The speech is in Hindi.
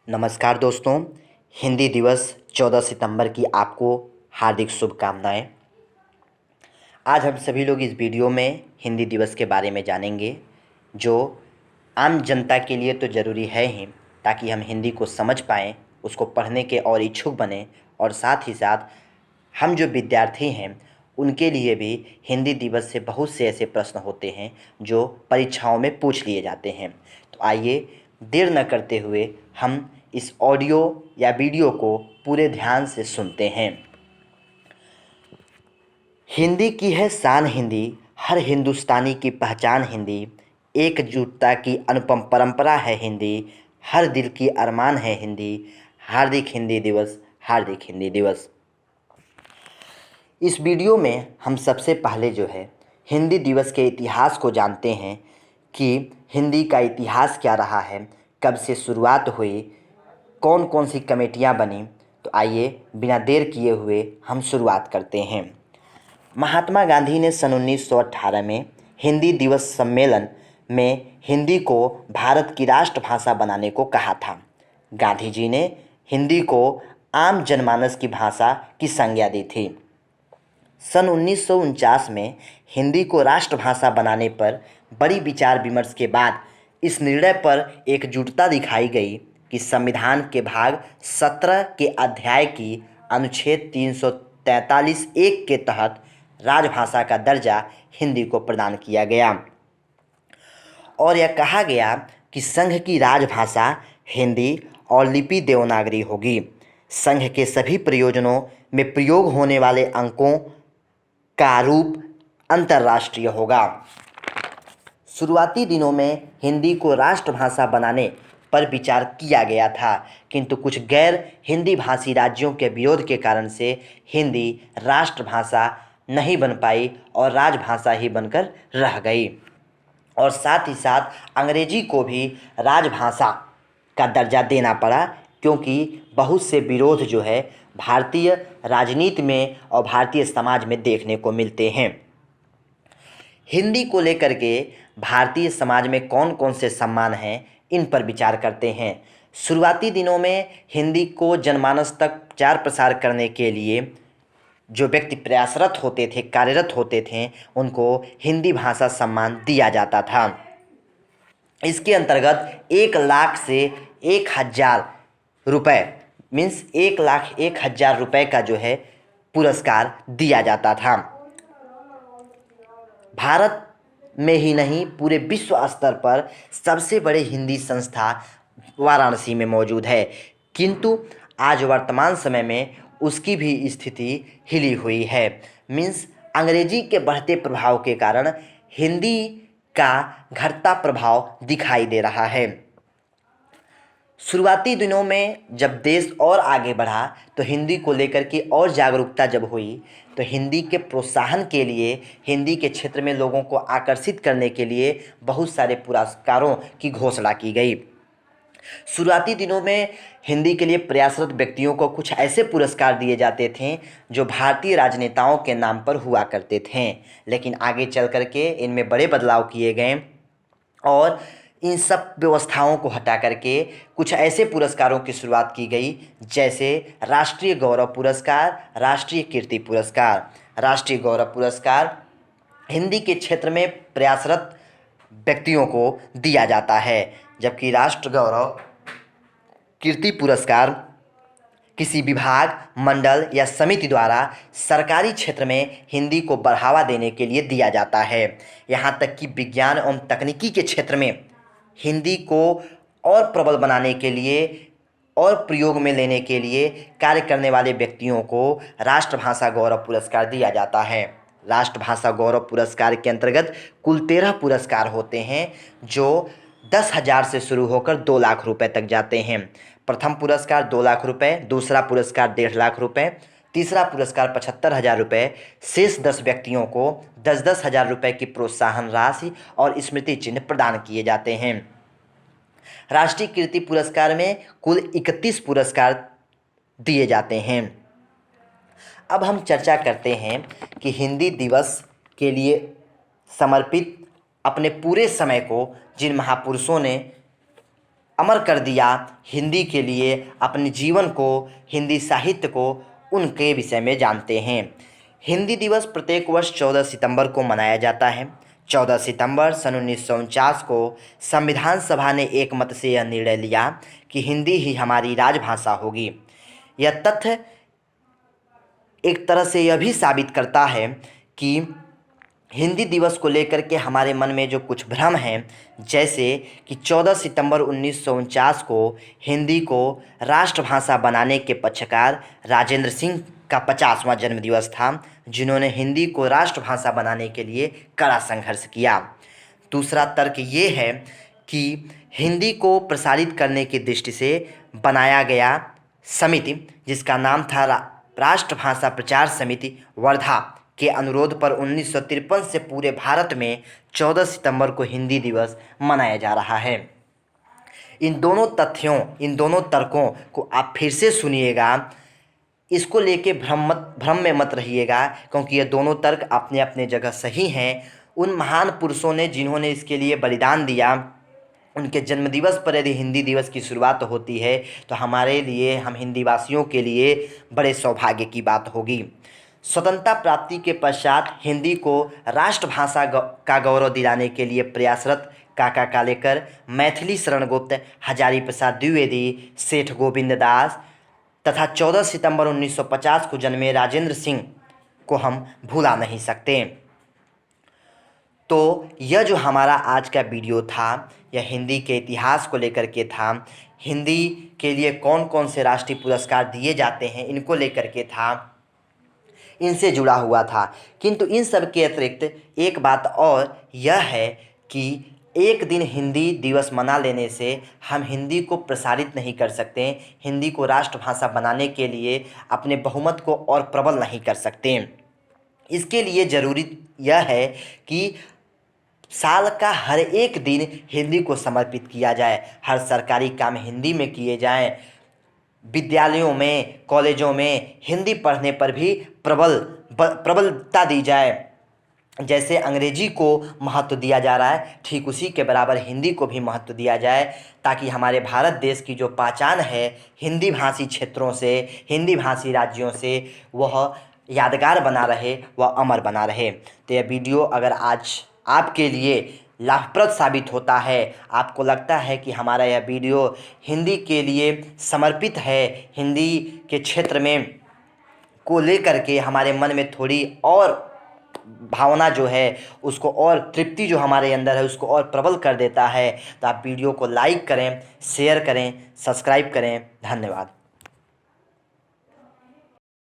नमस्कार दोस्तों। हिंदी दिवस 14 सितंबर की आपको हार्दिक शुभकामनाएं। आज हम सभी लोग इस वीडियो में हिंदी दिवस के बारे में जानेंगे, जो आम जनता के लिए तो ज़रूरी है ही, ताकि हम हिंदी को समझ पाएँ, उसको पढ़ने के और इच्छुक बने, और साथ ही साथ हम जो विद्यार्थी हैं उनके लिए भी हिंदी दिवस से बहुत से ऐसे प्रश्न होते हैं जो परीक्षाओं में पूछ लिए जाते हैं। तो आइए देर न करते हुए हम इस ऑडियो या वीडियो को पूरे ध्यान से सुनते हैं। हिंदी की है शान हिंदी, हर हिंदुस्तानी की पहचान हिंदी, एकजुटता की अनुपम परंपरा है हिंदी, हर दिल की अरमान है हिंदी, हार्दिक हिंदी दिवस, हार्दिक हिंदी दिवस। इस वीडियो में हम सबसे पहले जो है हिंदी दिवस के इतिहास को जानते हैं कि हिंदी का इतिहास क्या रहा है, कब से शुरुआत हुई, कौन कौन सी कमेटियां बनी। तो आइए बिना देर किए हुए हम शुरुआत करते हैं। महात्मा गांधी ने सन 1918 में हिंदी दिवस सम्मेलन में हिंदी को भारत की राष्ट्रभाषा बनाने को कहा था। गांधी जी ने हिंदी को आम जनमानस की भाषा की संज्ञा दी थी। सन 1949 में हिंदी को राष्ट्रभाषा बनाने पर बड़ी विचार विमर्श के बाद इस निर्णय पर एकजुटता दिखाई गई कि संविधान के भाग 17 के अध्याय की अनुच्छेद 343(1) के तहत राजभाषा का दर्जा हिंदी को प्रदान किया गया और यह कहा गया कि संघ की राजभाषा हिंदी और लिपि देवनागरी होगी। संघ के सभी प्रयोजनों में प्रयोग होने वाले अंकों का रूप अंतर्राष्ट्रीय होगा। शुरुआती दिनों में हिंदी को राष्ट्रभाषा बनाने पर विचार किया गया था, किंतु कुछ गैर हिंदी भाषी राज्यों के विरोध के कारण से हिंदी राष्ट्रभाषा नहीं बन पाई और राजभाषा ही बनकर रह गई। और साथ ही साथ अंग्रेजी को भी राजभाषा का दर्जा देना पड़ा, क्योंकि बहुत से विरोध जो है भारतीय राजनीति में और भारतीय समाज में देखने को मिलते हैं। हिंदी को लेकर के भारतीय समाज में कौन कौन से सम्मान हैं, इन पर विचार करते हैं। शुरुआती दिनों में हिंदी को जनमानस तक प्रचार प्रसार करने के लिए जो व्यक्ति प्रयासरत होते थे, कार्यरत होते थे, उनको हिंदी भाषा सम्मान दिया जाता था। इसके अंतर्गत 1,00,000 से 1,000 रुपये मीन्स 1,01,000 रुपये का जो है पुरस्कार दिया जाता था। भारत में ही नहीं, पूरे विश्व स्तर पर सबसे बड़े हिंदी संस्था वाराणसी में मौजूद है, किंतु आज वर्तमान समय में उसकी भी स्थिति हिली हुई है। मीन्स अंग्रेजी के बढ़ते प्रभाव के कारण हिंदी का घटता प्रभाव दिखाई दे रहा है। शुरुआती दिनों में जब देश और आगे बढ़ा तो हिंदी को लेकर के और जागरूकता जब हुई, तो हिंदी के प्रोत्साहन के लिए, हिंदी के क्षेत्र में लोगों को आकर्षित करने के लिए बहुत सारे पुरस्कारों की घोषणा की गई। शुरुआती दिनों में हिंदी के लिए प्रयासरत व्यक्तियों को कुछ ऐसे पुरस्कार दिए जाते थे जो भारतीय राजनेताओं के नाम पर हुआ करते थे, लेकिन आगे चल कर के इनमें बड़े बदलाव किए गए और इन सब व्यवस्थाओं को हटा करके कुछ ऐसे पुरस्कारों की शुरुआत की गई, जैसे राष्ट्रीय गौरव पुरस्कार, राष्ट्रीय कीर्ति पुरस्कार। राष्ट्रीय गौरव पुरस्कार हिंदी के क्षेत्र में प्रयासरत व्यक्तियों को दिया जाता है, जबकि राष्ट्र गौरव कीर्ति पुरस्कार किसी विभाग, मंडल या समिति द्वारा सरकारी क्षेत्र में हिंदी को बढ़ावा देने के लिए दिया जाता है। यहाँ तक कि विज्ञान एवं तकनीकी के क्षेत्र में हिंदी को और प्रबल बनाने के लिए और प्रयोग में लेने के लिए कार्य करने वाले व्यक्तियों को राष्ट्रभाषा गौरव पुरस्कार दिया जाता है। राष्ट्रभाषा गौरव पुरस्कार के अंतर्गत कुल 13 पुरस्कार होते हैं, जो 10,000 से शुरू होकर 2 लाख रुपए तक जाते हैं। प्रथम पुरस्कार 2 लाख रुपए, दूसरा पुरस्कार 1.5 लाख रुपए, तीसरा पुरस्कार 75,000 रुपये, शेष 10 व्यक्तियों को 10-10 हज़ार रुपये की प्रोत्साहन राशि और स्मृति चिन्ह प्रदान किए जाते हैं। राष्ट्रीय कीर्ति पुरस्कार में कुल 31 पुरस्कार दिए जाते हैं। अब हम चर्चा करते हैं कि हिंदी दिवस के लिए समर्पित अपने पूरे समय को जिन महापुरुषों ने अमर कर दिया हिंदी के लिए, अपने जीवन को, हिंदी साहित्य को, उनके विषय में जानते हैं। हिंदी दिवस प्रत्येक वर्ष 14 सितंबर को मनाया जाता है। 14 सितंबर सन 1949 को संविधान सभा ने एक मत से यह निर्णय लिया कि हिंदी ही हमारी राजभाषा होगी। यह तथ्य एक तरह से यह भी साबित करता है कि हिंदी दिवस को लेकर के हमारे मन में जो कुछ भ्रम हैं, जैसे कि 14 सितंबर 1949 को हिंदी को राष्ट्रभाषा बनाने के पक्षकार राजेंद्र सिंह का 50वां जन्मदिवस था, जिन्होंने हिंदी को राष्ट्रभाषा बनाने के लिए कड़ा संघर्ष किया। दूसरा तर्क ये है कि हिंदी को प्रसारित करने की दृष्टि से बनाया गया समिति, जिसका नाम था राष्ट्रभाषा प्रचार समिति वर्धा, के अनुरोध पर 1953 से पूरे भारत में 14 सितंबर को हिंदी दिवस मनाया जा रहा है। इन दोनों तथ्यों, इन दोनों तर्कों को आप फिर से सुनिएगा, इसको लेके भ्रम में मत रहिएगा, क्योंकि ये दोनों तर्क अपने अपने जगह सही हैं। उन महान पुरुषों ने जिन्होंने इसके लिए बलिदान दिया, उनके जन्मदिवस पर यदि हिंदी दिवस की शुरुआत होती है तो हमारे लिए, हम हिंदी वासियों के लिए बड़े सौभाग्य की बात होगी। स्वतंत्रता प्राप्ति के पश्चात हिंदी को राष्ट्रभाषा का गौरव दिलाने के लिए प्रयासरत काका कालेकर, मैथिली शरण गुप्त, हजारी प्रसाद द्विवेदी, सेठ गोविंद दास तथा 14 सितंबर 1950 को जन्मे राजेंद्र सिंह को हम भुला नहीं सकते। तो यह जो हमारा आज का वीडियो था, यह हिंदी के इतिहास को लेकर के था। हिंदी के लिए कौन कौन से राष्ट्रीय पुरस्कार दिए जाते हैं, इनको लेकर के था, इनसे जुड़ा हुआ था। किंतु इन सब के अतिरिक्त एक बात और यह है कि एक दिन हिंदी दिवस मना लेने से हम हिंदी को प्रसारित नहीं कर सकते, हिंदी को राष्ट्रभाषा बनाने के लिए अपने बहुमत को और प्रबल नहीं कर सकते। इसके लिए ज़रूरी यह है कि साल का हर एक दिन हिंदी को समर्पित किया जाए, हर सरकारी काम हिंदी में किए जाएं, विद्यालयों में, कॉलेजों में हिंदी पढ़ने पर भी प्रबलता दी जाए। जैसे अंग्रेजी को महत्व दिया जा रहा है, ठीक उसी के बराबर हिंदी को भी महत्व दिया जाए, ताकि हमारे भारत देश की जो पहचान है हिंदी भाषी क्षेत्रों से, हिंदी भाषी राज्यों से, वह यादगार बना रहे, वह अमर बना रहे। तो यह वीडियो अगर आज आपके लिए लाभप्रद साबित होता है, आपको लगता है कि हमारा यह वीडियो हिंदी के लिए समर्पित है, हिंदी के क्षेत्र में को लेकर के हमारे मन में थोड़ी और भावना जो है उसको, और तृप्ति जो हमारे अंदर है उसको और प्रबल कर देता है, तो आप वीडियो को लाइक करें, शेयर करें, सब्सक्राइब करें। धन्यवाद।